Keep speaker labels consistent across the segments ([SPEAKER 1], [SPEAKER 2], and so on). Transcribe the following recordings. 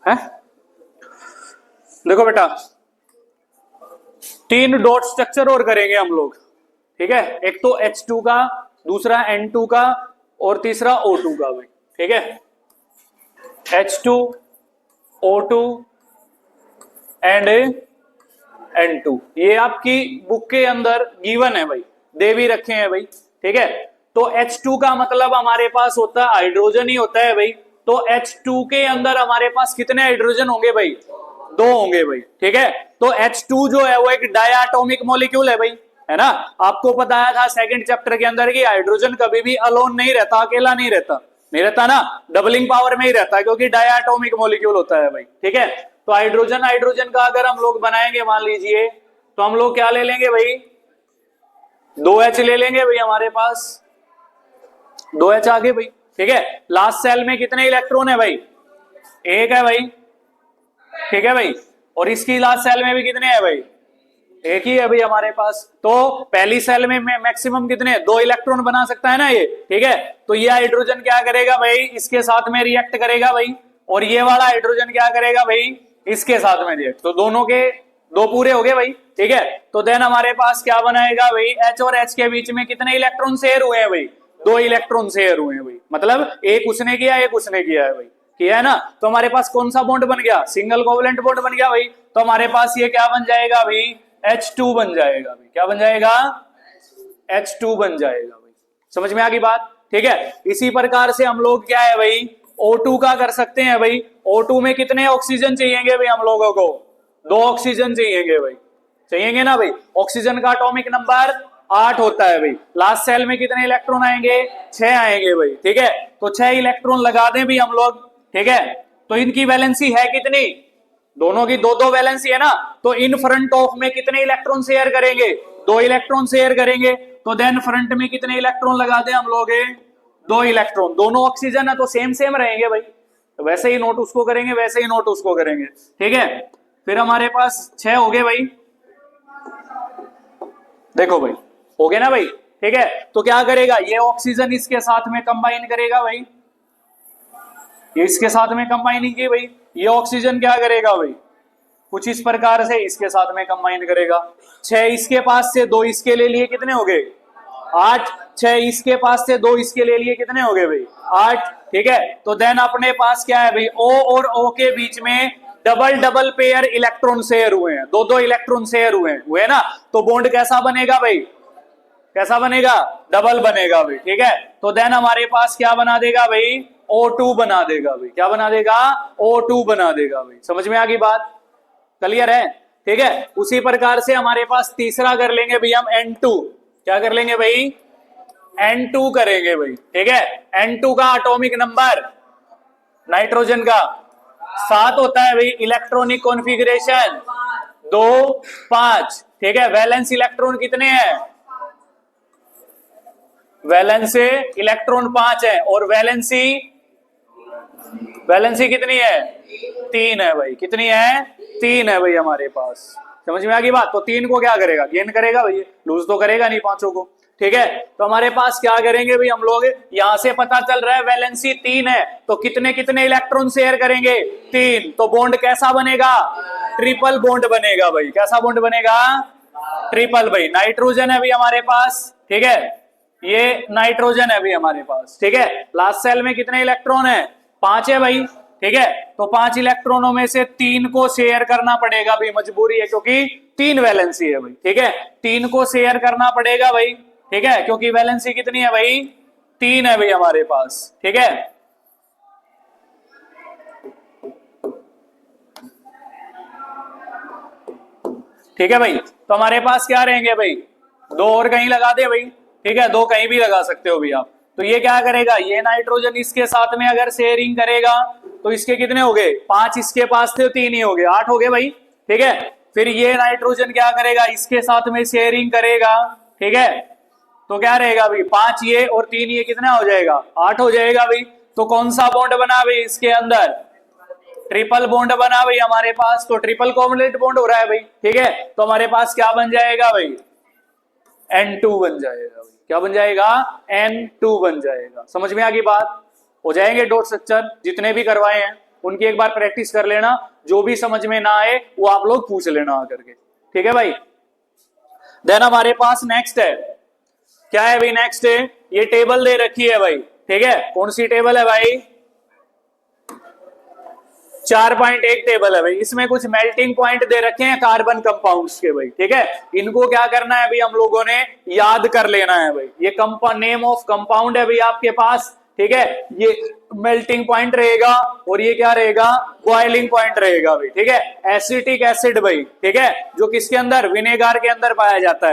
[SPEAKER 1] है। देखो बेटा, 3 डॉट स्ट्रक्चर और करेंगे हम लोग, ठीक है। एक तो H2 का, दूसरा N2 का और तीसरा O2 का भाई, ठीक है। H2, O2 एंड N2, ये आपकी बुक के अंदर गिवन है भाई, दे भी रखे हैं भाई, ठीक है। तो H2 का मतलब हमारे पास होता है हाइड्रोजन ही होता है भाई। तो H2 के अंदर हमारे पास कितने हाइड्रोजन होंगे भाई? 2 होंगे भाई, ठीक है। तो H2 जो है वो एक डायटोमिक मॉलिक्यूल है भाई, है ना। आपको बताया था सेकंड चैप्टर के अंदर कि हाइड्रोजन कभी भी अलोन नहीं रहता, अकेला नहीं रहता, नहीं रहता ना, डबलिंग पावर में ही रहता है, क्योंकि डायटोमिक मॉलिक्यूल होता है भाई, ठीक है। तो हाइड्रोजन हाइड्रोजन का अगर हम लोग बनाएंगे मान लीजिए, तो हम लोग क्या ले लेंगे भाई? 2H ले लेंगे भाई, हमारे पास 2H आ गए भाई, ठीक है। लास्ट सेल में कितने इलेक्ट्रॉन है भाई? 1 है भाई, ठीक है भाई। और इसकी लास्ट सेल में भी कितने हैं भाई? 1 ही है भाई हमारे पास। तो पहली सेल में मैक्सिमम कितने? 2 इलेक्ट्रॉन बना सकता है ना ये, ठीक है। तो ये हाइड्रोजन क्या करेगा भाई? इसके साथ में रिएक्ट करेगा भाई, और ये वाला हाइड्रोजन क्या करेगा भाई? इसके साथ में रिएक्ट। तो दोनों के 2 पूरे हो गए भाई, ठीक है। तो देन हमारे पास क्या बनाएगा भाई? H और H के बीच में कितने इलेक्ट्रॉन शेयर हुए हैं भाई? 2 इलेक्ट्रॉन शेयर हुए हैं भाई, मतलब एक उसने किया, एक उसने किया है भाई, किया है ना। तो हमारे पास कौन सा बॉन्ड बन गया? सिंगल कोवलेंट बॉन्ड बन गया भाई। तो हमारे पास ये क्या बन जाएगा भाई? H2 बन जाएगा भाई। क्या बन जाएगा? H2 बन जाएगा भाई। समझ में आ गई बात, ठीक है। इसी प्रकार से हम लोग क्या है भाई? O2 का कर सकते हैं भाई। O2 में कितने ऑक्सीजन चाहिएंगे भाई हम लोगों को? 2 ऑक्सीजन चाहिएंगे भाई, चाहिएंगे ना भाई। ऑक्सीजन का एटॉमिक नंबर 8 होता है भाई। लास्ट सेल में कितने इलेक्ट्रॉन आएंगे? 6 आएंगे भाई, ठीक है। तो 6 इलेक्ट्रॉन लगा दें भी हम लोग, ठीक है। तो इनकी वैलेंसी है कितनी? दोनों की 2-2 वैलेंसी है ना। तो इन फ्रंट ऑफ में कितने इलेक्ट्रॉन शेयर करेंगे? 2 इलेक्ट्रॉन शेयर करेंगे। तो देन फ्रंट में कितने इलेक्ट्रॉन लगा दें हम लोग? 2 इलेक्ट्रॉन। दोनों ऑक्सीजन है तो सेम सेम रहेंगे भाई, तो वैसे ही नोट उसको करेंगे, वैसे ही नोट उसको करेंगे, ठीक है। फिर हमारे पास 6 हो गए भाई, देखो भाई, हो गए ना भाई, ठीक है। तो क्या करेगा ये ऑक्सीजन? इसके साथ में कंबाइन करेगा भाई, ये इसके साथ में कंबाइनिंग की भाई। ये ऑक्सीजन क्या करेगा भाई? कुछ इस प्रकार से इसके साथ में कंबाइन करेगा। 6 इसके पास से, 2 इसके ले लिए, कितने हो गए? 8। 6 इसके पास से, 2 इसके ले लिए, कितने हो गए भाई? 8, ठीक है। तो देन अपने पास क्या है भाई? O और O के बीच में double double pair electron share हुए हैं, 2-2 इलेक्ट्रॉन शेयर हुए ना। तो बॉन्ड कैसा बनेगा भाई? कैसा बनेगा? डबल बनेगा भाई, ठीक है। तो देन हमारे पास क्या बना देगा भाई? O2 बना देगा भाई। क्या बना देगा? O2 बना देगा भाई। समझ में आ गई बात, क्लियर है, ठीक है। उसी प्रकार से हमारे पास तीसरा कर लेंगे भाई हम N2। क्या कर लेंगे भाई? N2 करेंगे भाई, ठीक है। N2 का एटॉमिक नंबर नाइट्रोजन का 7 होता है भाई। इलेक्ट्रॉनिक कॉन्फ़िगरेशन 2, 5, ठीक है। वैलेंस इलेक्ट्रॉन कितने हैं? वैलेंस इलेक्ट्रॉन 5 है, और वैलेंसी कितनी है? 3 है भाई। कितनी है? 3 है भाई हमारे पास। समझ में आ गई बात। तो 3 को क्या करेगा? गेन करेगा भाई, लूज तो करेगा नहीं 5 को, ठीक है। तो हमारे पास क्या करेंगे भाई हम लोग? यहां से पता चल रहा है वैलेंसी 3 है, तो कितने कितने इलेक्ट्रॉन शेयर करेंगे? 3। तो बॉन्ड कैसा बनेगा? ट्रिपल बॉन्ड बनेगा भाई। कैसा बॉन्ड बनेगा? ट्रिपल भाई। नाइट्रोजन है भाई हमारे पास, ठीक है। ये नाइट्रोजन है भाई हमारे पास, ठीक है। लास्ट सेल में कितने इलेक्ट्रॉन है? 5 है भाई, ठीक है। तो 5 इलेक्ट्रॉनों में से 3 को शेयर करना पड़ेगा भाई, मजबूरी है, क्योंकि 3 वैलेंसी है भाई, ठीक है। 3 को शेयर करना पड़ेगा भाई, ठीक है, क्योंकि वैलेंसी कितनी है भाई? 3 है भाई हमारे पास, ठीक है। ठीक है भाई। तो हमारे पास क्या रहेंगे भाई? 2 और कहीं लगा दे भाई, ठीक है। 2 कहीं भी लगा सकते हो भाई आप। तो ये क्या करेगा? ये नाइट्रोजन इसके साथ में अगर शेयरिंग करेगा तो इसके कितने हो गए? 5 इसके पास थे, 3 ही हो गए, 8 हो गए भाई, ठीक है। फिर ये नाइट्रोजन क्या करेगा? इसके साथ में शेयरिंग करेगा, ठीक है। तो क्या रहेगा भाई? 5 ये और 3 ये, कितना हो जाएगा? 8 हो जाएगा भाई। तो कौन सा बॉन्ड बना भाई इसके अंदर? ट्रिपल बॉन्ड बना भाई हमारे पास। तो ट्रिपल कोवलेंट बॉन्ड हो रहा है भाई, ठीक है। तो हमारे पास क्या बन जाएगा भाई? N2 बन जाएगा भाई। क्या बन जाएगा? N2 बन जाएगा। समझ में आ गई बात? हो जाएंगे डॉट स्ट्रक्चर जितने भी करवाए हैं, उनकी एक बार प्रैक्टिस कर लेना, जो भी समझ में ना आए वो आप लोग पूछ लेना आकर के, ठीक है भाई। देन हमारे पास नेक्स्ट है, क्या है भाई नेक्स्ट है, ये टेबल दे रखी है भाई, ठीक है। कौन सी टेबल है भाई, 4.1 टेबल है भाई। इसमें कुछ मेल्टिंग पॉइंट दे रखे हैं कार्बन कंपाउंड्स के भाई, ठीक है। इनको क्या करना है भाई, हम लोगों ने याद कर लेना है भाई। ये नेम ऑफ कंपाउंड है भाई आपके पास, ठीक है। ये मेल्टिंग पॉइंट रहेगा और ये क्या रहेगा, बॉइलिंग पॉइंट रहेगा भाई, ठीक है। एसिटिक एसिड भाई, ठीक है, जो किसके अंदर, विनेगार के अंदर पाया जाता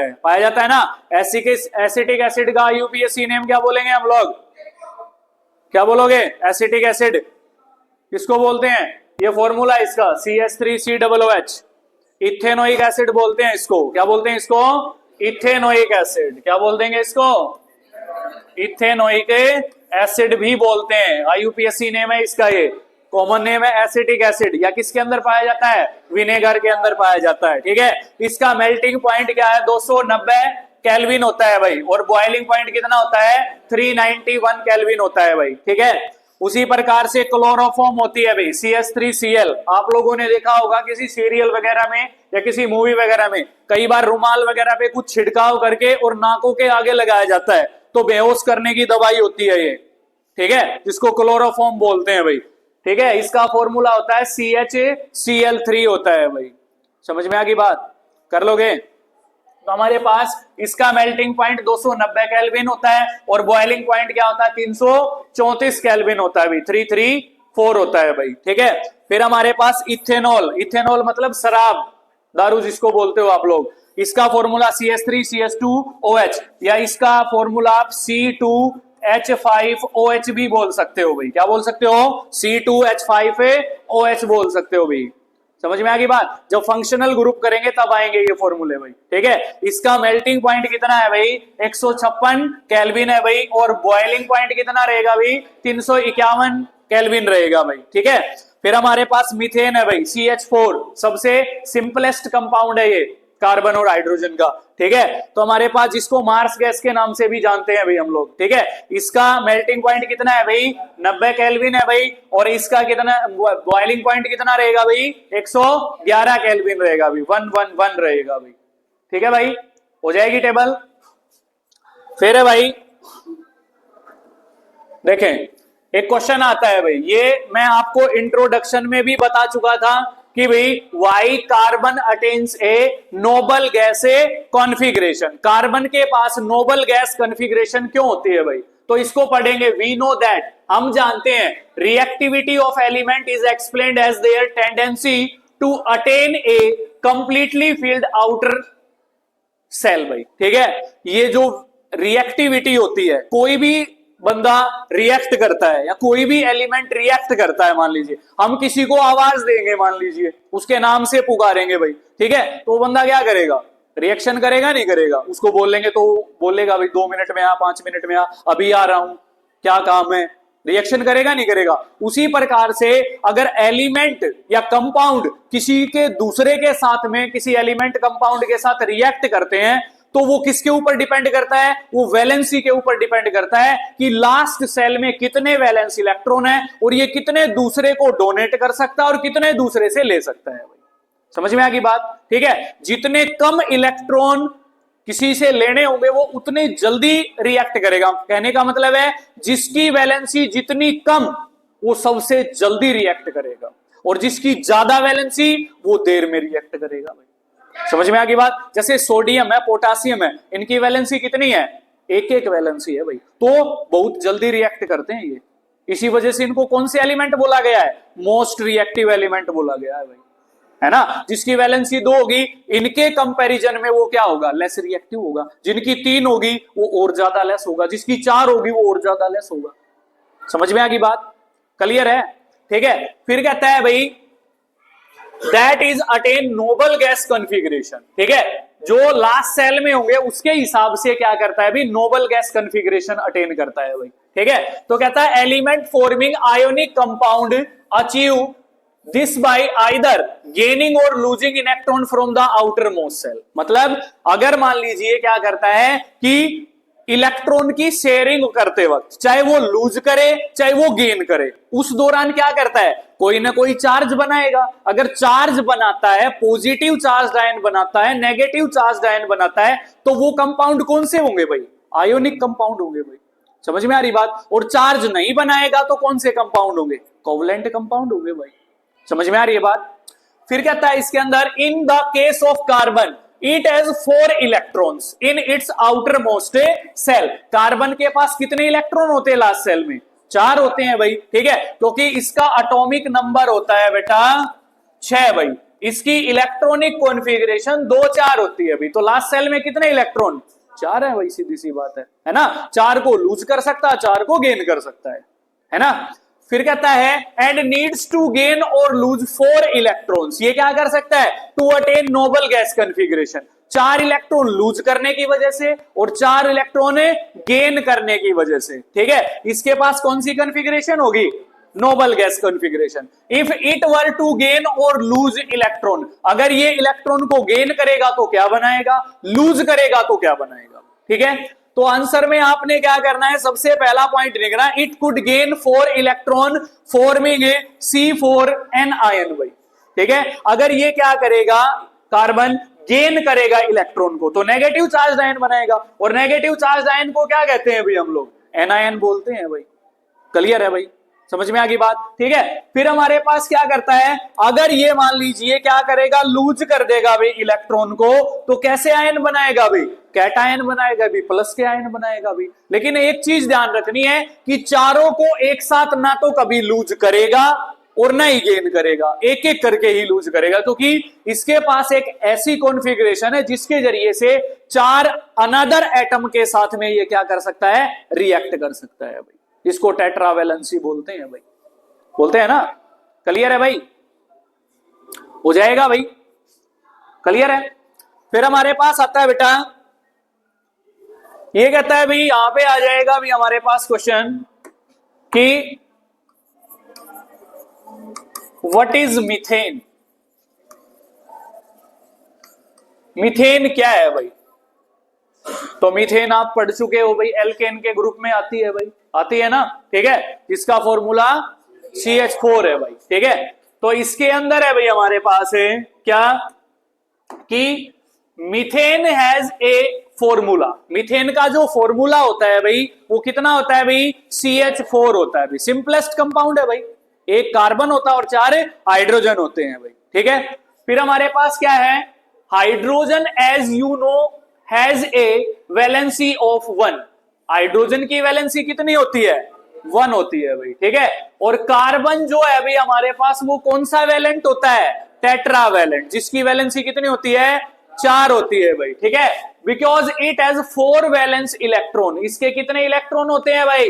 [SPEAKER 1] है ना। एसिटिक एसिड का यूपीएससी नेम क्या बोलेंगे हम लोग, क्या बोलोगे, एसिटिक एसिड किसको बोलते हैं, ये फॉर्मूला इसका CH3COOH, इथेनोइक एसिड बोलते हैं इसको, क्या बोलते हैं इसको, इथेनोइक एसिड, क्या बोल देंगे इसको, इथेनोइक एसिड भी बोलते हैं। IUPAC नेम है इसका, ये कॉमन नेम है एसिटिक एसिड। या किसके अंदर पाया जाता है, विनेगर के अंदर पाया जाता है, ठीक है। इसका मेल्टिंग पॉइंट क्या है, 290 केल्विन होता है भाई, और बॉइलिंग पॉइंट कितना होता है, 391 केल्विन होता है भाई, ठीक है। उसी प्रकार से क्लोरोफॉर्म होती है भाई, CH3Cl। आप लोगों ने देखा होगा किसी सीरियल वगैरह में या किसी मूवी वगैरह में, कई बार रुमाल वगैरह पे कुछ छिड़काव करके और नाकों के आगे लगाया जाता है, तो बेहोश करने की दवाई होती है ये, ठीक है, जिसको क्लोरोफॉर्म बोलते हैं भाई, ठीक है। इसका फॉर्मूला होता है CHCl3 होता है भाई। समझ में आ गई बात, कर लोगे। तो हमारे पास इसका मेल्टिंग पॉइंट 290 केल्विन होता है और बॉइलिंग पॉइंट क्या होता है, 334 केल्विन होता है भाई, 334 होता है भाई, ठीक है। फिर हमारे पास इथेनॉल, इथेनॉल मतलब शराब, दारू जिसको बोलते हो आप लोग। इसका फॉर्मूला CH3CH2OH, या इसका फॉर्मूला आप C2H5OH भी बोल सकते हो भाई। क्या बोल सकते हो, C2H5OH बोल सकते हो भाई। समझ में आ गई बात, जब फंक्शनल ग्रुप करेंगे तब आएंगे ये फॉर्मूले भाई, ठीक है। इसका मेल्टिंग पॉइंट कितना है भाई, 156 केल्विन है भाई, और बॉइलिंग पॉइंट कितना रहेगा भाई, 351 केल्विन रहेगा भाई, ठीक है। फिर हमारे पास मीथेन है भाई, CH4, सबसे सिंपलेस्ट कंपाउंड है ये कार्बन और हाइड्रोजन का, ठीक है। तो हमारे पास जिसको मार्स गैस के नाम से भी जानते हैं भाई हम लोग, ठीक है। इसका मेल्टिंग पॉइंट कितना है भाई, 90 केल्विन है भाई, और इसका कितना बॉइलिंग पॉइंट कितना रहेगा भाई, 111 केल्विन रहेगा भाई, 111 रहेगा भाई, ठीक है भाई। हो जाएगी टेबल। फिर है भाई, देखें एक क्वेश्चन आता है भाई, ये मैं आपको इंट्रोडक्शन में भी बता चुका था कि भाई why carbon attains a noble gas a configuration. Carbon के पास नोबल गैस कॉन्फिगरेशन क्यों होती है भाई, तो इसको पढ़ेंगे। वी नो दैट, हम जानते हैं, reactivity of element is explained as their tendency to attain a completely filled outer shell भाई, ठीक है। ये जो रिएक्टिविटी होती है, कोई भी बंदा रिएक्ट करता है या कोई भी एलिमेंट रिएक्ट करता है, मान लीजिए हम किसी को आवाज देंगे, मान लीजिए उसके नाम से पुकारेंगे भाई, ठीक है, तो बंदा क्या करेगा, रिएक्शन करेगा नहीं करेगा। उसको बोलेंगे तो बोलेगा भाई 2 मिनट में आ, 5 मिनट में आ, अभी आ रहा हूं, क्या काम है, रिएक्शन करेगा नहीं करेगा। उसी प्रकार से अगर एलिमेंट या कंपाउंड किसी के दूसरे के साथ में, किसी एलिमेंट कंपाउंड के साथ रिएक्ट करते हैं, तो वो किसके ऊपर डिपेंड करता है, वो वैलेंसी के ऊपर डिपेंड करता है कि लास्ट सेल में कितने वैलेंस इलेक्ट्रॉन है और ये कितने दूसरे को डोनेट कर सकता है और कितने दूसरे से ले सकता है भाई। समझ में आ गई बात, ठीक है। जितने कम इलेक्ट्रॉन किसी से लेने होंगे वो उतने जल्दी रिएक्ट करेगा। कहने का मतलब है जिसकी वैलेंसी जितनी कम वो सबसे जल्दी रिएक्ट करेगा, और जिसकी ज्यादा वैलेंसी वो देर में रिएक्ट करेगा भाई। समझ में आ गई बात। जैसे सोडियम है, पोटासियम है, इनकी वैलेंसी कितनी है, एक वैलेंसी है भाई, तो बहुत जल्दी रिएक्ट करते हैं ये। इसी वजह से इनको कौन से एलिमेंट बोला गया है, मोस्ट रिएक्टिव एलिमेंट बोला गया है भाई, है ना। जिसकी वैलेंसी 2 होगी, इनके कंपैरिजन में वो क्या होगा, लेस रिएक्टिव होगा। जिनकी 3 होगी वो और ज्यादा लेस होगा, जिसकी 4 होगी वो और ज्यादा लेस होगा। समझ में आ गई बात, क्लियर है, ठीक है। फिर कहता है भाई that is attain noble gas configuration, ठीक है। जो लास्ट सेल में होंगे उसके हिसाब से क्या करता है भाई, नोबल गैस कॉन्फिगरेशन अटेन करता है भाई, ठीक है। तो कहता है element forming ionic compound achieve this by either gaining और losing electron from the outermost shell. मतलब अगर मान लीजिए क्या करता है कि इलेक्ट्रॉन की शेयरिंग करते वक्त, चाहे वो लूज करे चाहे वो गेन करे, उस दौरान क्या करता है, कोई ना कोई चार्ज बनाएगा। अगर चार्ज बनाता है, पॉजिटिव चार्ज आयन बनाता है, नेगेटिव चार्ज आयन बनाता है, तो वो कंपाउंड कौन से होंगे भाई, आयोनिक कंपाउंड होंगे भाई। समझ में आ रही बात। और चार्ज नहीं बनाएगा तो कौन से कंपाउंड होंगे, कोवलेंट कंपाउंड होंगे भाई। समझ में आ रही है बात। फिर कहता है इसके अंदर, in the case of carbon it has 4 electrons in its outermost shell. Carbon के पास कितने इलेक्ट्रॉन होते हैं लास्ट सेल में, 4 होते हैं भाई, ठीक है, क्योंकि इसका एटॉमिक नंबर होता है बेटा 6 भाई। इसकी इलेक्ट्रॉनिक कॉन्फ़िगरेशन 2 4 होती है भाई, तो लास्ट सेल में कितने इलेक्ट्रॉन, 4 है भाई, सीधी सी बात है ना। 4 को लूज कर सकता है, 4 को गेन कर सकता है ना। फिर कहता है and needs to gain or lose 4 electrons, ये क्या कर सकता है, to attain noble gas configuration, 4 electron lose करने की वजह से और 4 इलेक्ट्रॉन गेन करने की वजह से, ठीक है। इसके पास कौन सी कॉन्फ़िगरेशन होगी, noble gas configuration. If it were to gain or lose electron, अगर ये इलेक्ट्रॉन को गेन करेगा तो क्या बनाएगा, लूज करेगा तो क्या बनाएगा, ठीक है। तो आंसर में आपने क्या करना है, सबसे पहला पॉइंट लिखना, it could gain 4 electron forming a C4N ion भाई, ठीक है। अगर ये क्या करेगा, कार्बन गेन करेगा इलेक्ट्रॉन को, तो नेगेटिव चार्ज आयन बनाएगा, और नेगेटिव चार्ज आयन को क्या कहते हैं भाई हम लोग, एनायन बोलते हैं भाई। क्लियर है भाई, समझ में आ गई बात, ठीक है। फिर हमारे पास क्या करता है, अगर ये मान लीजिए क्या करेगा, लूज कर देगा भाई इलेक्ट्रॉन को, तो कैसे आयन बनाएगा भाई, कैटायन बनाएगा भी, प्लस के आयन बनाएगा भी। लेकिन एक चीज ध्यान रखनी है कि चारों को एक साथ ना तो कभी लूज करेगा और ना ही गेन करेगा, एक एक करके ही लूज करेगा, क्योंकि इसके पास एक ऐसी कॉन्फ़िगरेशन है जिसके जरिए से 4 अनदर एटम के साथ में ये क्या कर सकता है, रिएक्ट कर सकता है भाई। इसको टेट्रावैलेंसी बोलते हैं भाई, बोलते हैं ना। क्लियर है भाई, हो जाएगा भाई, क्लियर है। फिर हमारे पास आता है बेटा, ये कहता है भाई, यहां पे आ जाएगा भाई हमारे पास क्वेश्चन कि व्हाट इज मीथेन। मीथेन क्या है भाई, तो मीथेन आप पढ़ चुके हो भाई, एल्केन के ग्रुप में आती है भाई, आती है ना, ठीक है। इसका फॉर्मूला CH4 है भाई, ठीक है। तो इसके अंदर है भाई हमारे पास है क्या, कि methane has a formula. Methane का जो फॉर्मूला होता है भाई वो कितना होता है भाई, CH4 होता है भाई। सिंपलेस्ट कंपाउंड है भाई, एक कार्बन होता है और 4 हाइड्रोजन होते हैं भाई, ठीक है। फिर हमारे पास क्या है, hydrogen as you know has a valency of 1। Hydrogen की वैलेंसी कितनी होती है, 1 होती है भाई, ठीक है। और कार्बन जो है भाई हमारे पास वो कौन सा वैलेंट होता है, टेट्रावैलेंट, जिसकी वैलेंसी कितनी होती है, 4 होती है भाई, ठीक है। Because it has 4 valence electron, इसके कितने इलेक्ट्रॉन होते हैं भाई,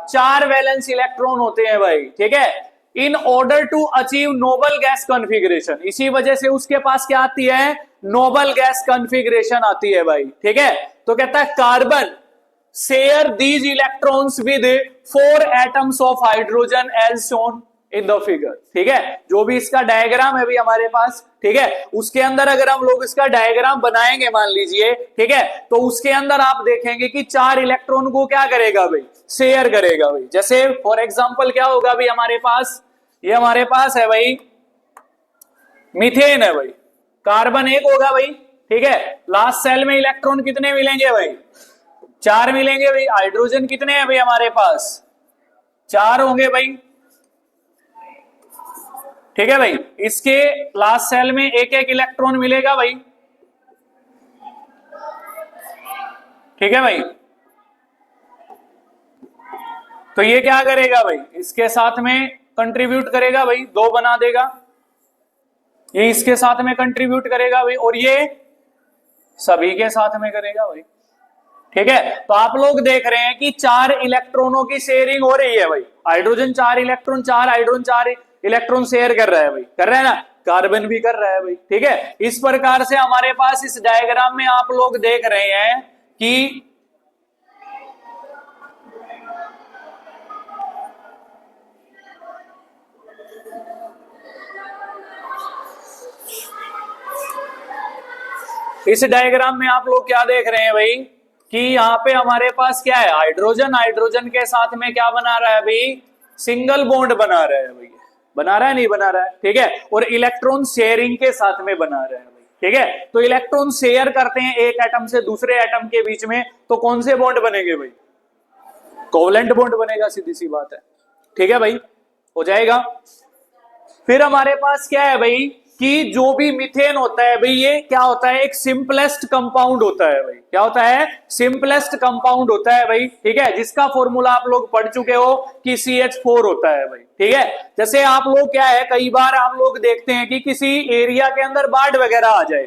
[SPEAKER 1] 4 वैलेंस इलेक्ट्रॉन होते हैं भाई, ठीक है। In order to achieve noble gas configuration, इसी वजह से उसके पास क्या आती है, नोबल गैस कॉन्फ़िगरेशन आती है भाई, ठीक है। तो कहता है carbon share these electrons with 4 atoms of hydrogen as shown in the figure, ठीक है। जो भी इसका डायग्राम है भाई हमारे पास, ठीक है, उसके अंदर अगर हम लोग इसका डायग्राम बनाएंगे मान लीजिए, ठीक है, तो उसके अंदर आप देखेंगे कि 4 इलेक्ट्रॉन को क्या करेगा भाई, शेयर करेगा भाई। जैसे फॉर एग्जांपल क्या होगा भाई हमारे पास, ये हमारे पास है भाई मीथेन है भाई, कार्बन 1 होगा भाई, ठीक है। लास्ट सेल में इलेक्ट्रॉन कितने मिलेंगे भाई, 4 मिलेंगे भाई। हाइड्रोजन कितने हैं भाई हमारे पास, 4 होंगे भाई, ठीक है भाई। इसके लास्ट सेल में एक एक इलेक्ट्रॉन मिलेगा भाई, ठीक है भाई। तो ये क्या करेगा भाई, इसके साथ में कंट्रीब्यूट करेगा भाई, 2 बना देगा, ये इसके साथ में कंट्रीब्यूट करेगा भाई, और ये सभी के साथ में करेगा भाई, ठीक है। तो आप लोग देख रहे हैं कि 4 इलेक्ट्रॉनों की शेयरिंग हो रही है भाई, hydrogen 4 electron, 4 hydrogen 4 electron share कर रहा है भाई, कर रहा है ना, कार्बन भी कर रहा है भाई, ठीक है। इस प्रकार से हमारे पास इस डायग्राम में आप लोग देख रहे हैं कि इस डायग्राम में आप लोग क्या देख रहे हैं भाई, कि यहाँ पे हमारे पास क्या है, हाइड्रोजन, हाइड्रोजन के साथ में क्या बना रहा है भाई, सिंगल बॉन्ड बना रहा है भाई, बना रहा है नहीं बना रहा है, ठीक है, और इलेक्ट्रॉन शेयरिंग के साथ में बना रहा है भाई, ठीक है। तो इलेक्ट्रॉन शेयर करते हैं एक एटम से दूसरे एटम के बीच में, तो कौन से बॉन्ड बनेंगे भाई, कोवलेंट बॉन्ड बनेगा, सीधी सी बात है, ठीक है भाई, हो जाएगा। फिर हमारे पास क्या है भाई कि जो भी मीथेन होता है भाई, ये क्या होता है, एक सिंपलेस्ट कंपाउंड होता है भाई, क्या होता है, सिंपलेस्ट कंपाउंड होता है भाई, ठीक है, जिसका फॉर्मूला आप लोग पढ़ चुके हो कि CH4 होता है भाई, ठीक है। जैसे आप लोग क्या है, कई बार आप लोग देखते हैं कि किसी एरिया के अंदर बाढ़ वगैरह आ जाए,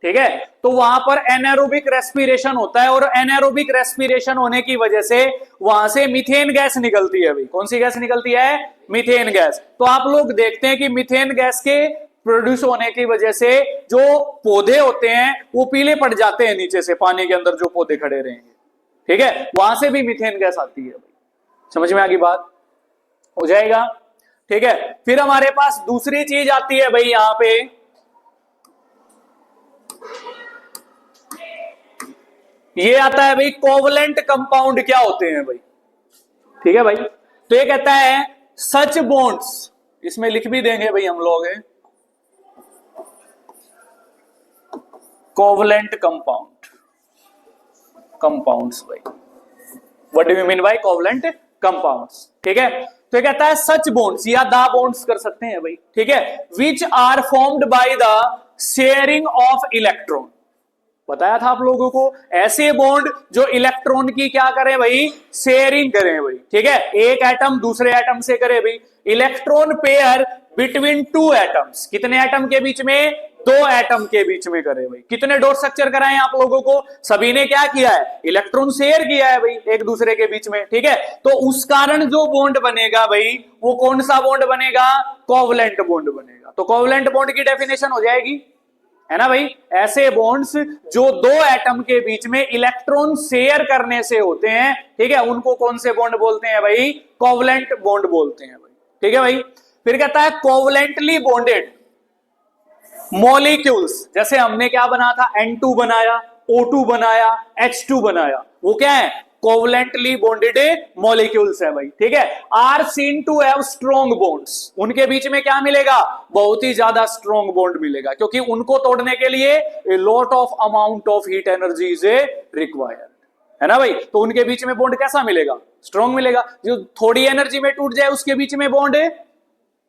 [SPEAKER 1] ठीक है, तो वहां पर एनारोबिक रेस्पिरेशन होता है, और एनारोबिक रेस्पिरेशन होने की वजह से वहां से मीथेन गैस निकलती है भाई, कौन सी गैस निकलती है, मीथेन गैस। तो आप लोग देखते हैं कि मीथेन गैस के प्रोड्यूस होने की वजह से जो पौधे होते हैं वो पीले पड़ जाते हैं, नीचे से पानी के अंदर जो पौधे खड़े रहेंगे, ठीक है, वहां से भी मीथेन गैस आती है भाई, समझ में आ गई बात, हो जाएगा, ठीक है। फिर हमारे पास दूसरी चीज आती है भाई, यहां पे ये आता है भाई कोवलेंट कंपाउंड क्या होते हैं भाई, ठीक है भाई। तो ये कहता है सच बॉन्ड्स, इसमें लिख भी देंगे भाई हम लोग, कोवलेंट कंपाउंड, कंपाउंड्स भाई, what do you mean by covalent compounds, ठीक है। तो ये कहता है सच बॉन्ड्स, या द बॉन्ड्स कर सकते हैं भाई, ठीक है, which are formed by the sharing of electron, बताया था आप लोगों को, ऐसे बॉन्ड जो इलेक्ट्रॉन की क्या करें भाई, शेयरिंग करें भाई, ठीक है, एक एटम दूसरे एटम से करे भाई, electron pair between two atoms, कितने एटम के बीच में, दो एटम के बीच में करे भाई। कितने डॉट स्ट्रक्चर कराए आप लोगों को, सभी ने क्या किया है, इलेक्ट्रॉन शेयर किया है भाई एक दूसरे के बीच में, ठीक है। तो उस कारण जो बॉन्ड बनेगा भाई, वो कौन सा बॉन्ड बनेगा, कोवलेंट बॉन्ड बनेगा। तो कोवलेंट बॉन्ड की डेफिनेशन हो जाएगी, है ना भाई, ऐसे बॉन्ड्स जो दो एटम के बीच में इलेक्ट्रॉन शेयर करने से होते हैं, ठीक है, उनको कौन से बॉन्ड बोलते हैं भाई, कोवलेंट बॉन्ड बोलते हैं भाई, ठीक है भाई। फिर कहता है कोवलेंटली बॉन्डेड मॉलिक्यूल्स, जैसे हमने क्या बना था, N2 बनाया, O2 बनाया, H2 बनाया, वो क्या है, कोवलेंटली बॉन्डेड मॉलिक्यूल्स है भाई, ठीक है। Are seen to have strong bonds, उनके बीच में क्या मिलेगा, बहुत ही ज्यादा स्ट्रॉन्ग बॉन्ड मिलेगा, क्योंकि उनको तोड़ने के लिए a lot of amount of heat energy is required, है ना भाई। तो उनके बीच में बॉन्ड कैसा मिलेगा, स्ट्रॉन्ग मिलेगा। जो थोड़ी एनर्जी में टूट जाए उसके बीच में बॉन्ड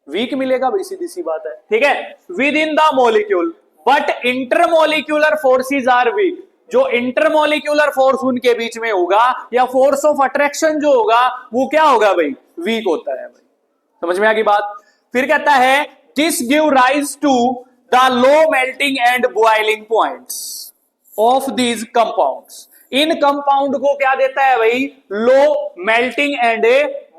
[SPEAKER 1] वीक मिलेगा भाई, सीधी सी बात है, ठीक है। Within the molecule but intermolecular forces are weak, जो इंटरमोलिक्यूलर फोर्स उनके बीच में होगा या फोर्स ऑफ अट्रैक्शन जो होगा वो क्या होगा भाई, वीक होता है भाई, समझ में आ गई बात। फिर कहता है this give rise to the low melting and boiling points of these compounds, इन कंपाउंड को क्या देता है भाई, low melting and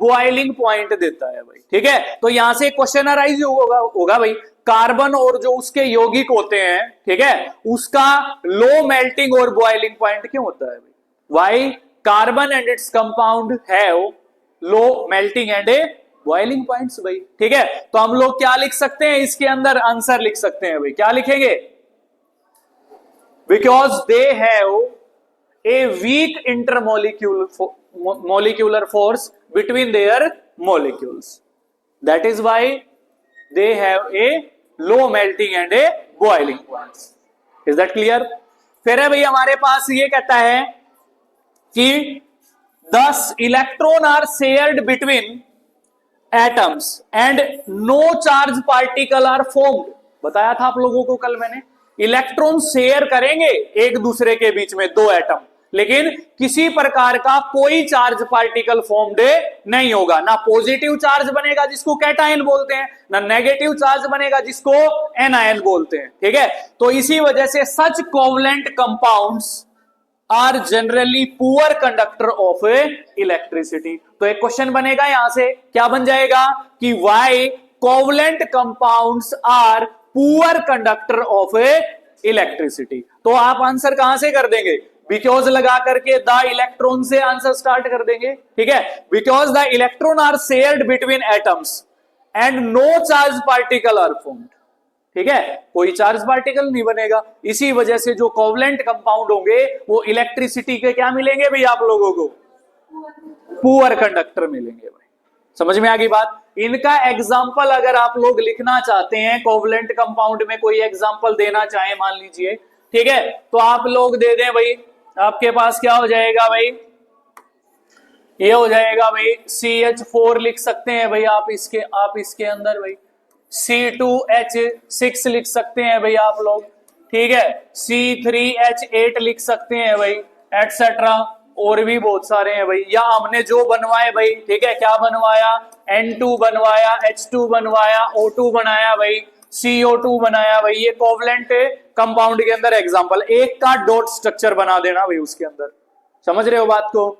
[SPEAKER 1] boiling point देता है भाई, ठीक है। तो यहां से क्वेश्चन अराइज होगा भाई, कार्बन और जो उसके यौगिक होते हैं, ठीक है, उसका लो मेल्टिंग और बॉइलिंग पॉइंट क्यों होता है भाई, why carbon and its compound have low melting and boiling points भाई, ठीक है। तो हम लोग क्या लिख सकते हैं, इसके अंदर आंसर लिख सकते हैं भाई, क्या लिखेंगे, because they have a weak intermolecular force between their molecules, that is why they have a low melting and a boiling points, is that clear। फिर है भाई हमारे पास ये कहता है कि thus electron are shared between atoms and no charge particle are formed, बताया था आप लोगों को कल मैंने, इलेक्ट्रॉन शेयर करेंगे एक दूसरे के बीच में दो एटम, लेकिन किसी प्रकार का कोई चार्ज पार्टिकल फॉर्म्ड नहीं होगा, ना पॉजिटिव चार्ज बनेगा जिसको कैटायन बोलते हैं, ना नेगेटिव चार्ज बनेगा जिसको एनायन बोलते हैं, ठीक है। तो इसी वजह से such covalent compounds are generally poor conductor of electricity. तो एक क्वेश्चन बनेगा यहां से, क्या बन जाएगा कि why covalent compounds are poor conductor of electricity. तो आप आंसर कहां से कर देंगे, बिकॉज लगा करके द इलेक्ट्रॉन से आंसर स्टार्ट कर देंगे, ठीक है। Because the electron are shared between atoms and no charge particle are formed, ठीक है, कोई चार्ज पार्टिकल नहीं बनेगा। इसी वजह से जो कोवलेंट कंपाउंड होंगे वो इलेक्ट्रिसिटी के क्या मिलेंगे भाई आप लोगों को, पुअर कंडक्टर मिलेंगे भाई। समझ में आ गई बात। इनका एग्जाम्पल अगर आप लोग लिखना चाहते हैं, कोवलेंट कंपाउंड में कोई एग्जाम्पल देना चाहे मान लीजिए, ठीक है, तो आप लोग दे दें भाई। आपके पास क्या हो जाएगा भाई, ये हो जाएगा भाई CH4 लिख सकते हैं भाई आप इसके अंदर भाई, C2H6 लिख सकते हैं भाई आप लोग, ठीक है, C3H8 लिख सकते हैं भाई, एटसेट्रा, और भी बहुत सारे हैं भाई। या हमने जो बनवाए भाई, ठीक है, क्या बनवाया, N2 बनवाया, H2 बनवाया, O2 बनाया भाई, CO2 बनाया भाई। ये कोवलेंट कंपाउंड के अंदर एग्जांपल, एक का डॉट स्ट्रक्चर बना देना भाई उसके अंदर। समझ रहे हो बात को।